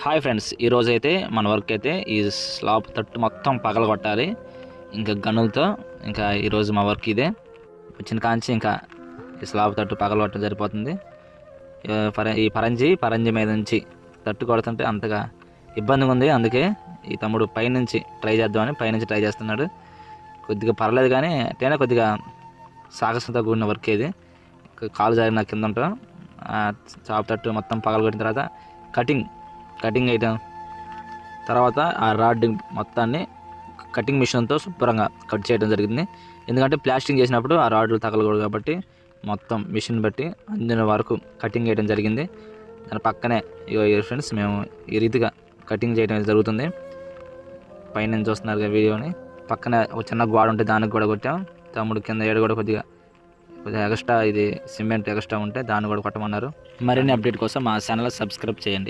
Hi friends, ఈరోజు అయితే మన వర్క్ అయితే ఈ స్లాబ్ తట్టు మొత్తం పగలగొట్టాలి. ఇంకా గనులతో ఇంకా ఈరోజు మా వర్క్ ఇదే. వచ్చిన కాంచి ఇంకా ఈ స్లాబ్ తట్టు పగలగొట్టడం సరిపోతుంది. ఈ పరంజి మీద నుంచి తట్టు కొడుతుంటే అంతగా ఇబ్బందిగా ఉంది. అందుకే ఈ తమ్ముడు పైనుంచి ట్రై చేద్దామని పైనుంచి ట్రై చేస్తున్నాడు. కొద్దిగా పర్లేదు, కానీ అటైనా కొద్దిగా సాహసంతో కూడిన వర్క్ ఇది. కాలు జారి నా కింద ఉంటాం. చాప్ తట్టు మొత్తం పగలగొట్టిన తర్వాత కటింగ్ ఐటమ్ తర్వాత ఆ రాడ్ మొత్తాన్ని కటింగ్ మిషన్తో శుభ్రంగా కట్ చేయడం జరిగింది. ఎందుకంటే ప్లాస్టింగ్ చేసినప్పుడు ఆ రాడ్లు తగలకూడదు కాబట్టి మొత్తం మిషన్ బట్టి అందిన వరకు కటింగ్ చేయడం జరిగింది. దాని పక్కనే ఫ్రెండ్స్ మేము ఈ రీతిగా కటింగ్ చేయడం జరుగుతుంది. పైన చూస్తున్నారు వీడియోని. పక్కన ఒక చిన్న గోడ ఉంటే దానికి కూడా కొట్టాం. తమ్ముడు కింద ఏడు కూడా కొద్దిగా ఎక్స్ట్రా ఇది సిమెంట్ ఎక్స్ట్రా ఉంటే దాన్ని కూడా కొట్టమన్నారు. మరిన్ని అప్డేట్ కోసం మా ఛానల్ సబ్స్క్రైబ్ చేయండి.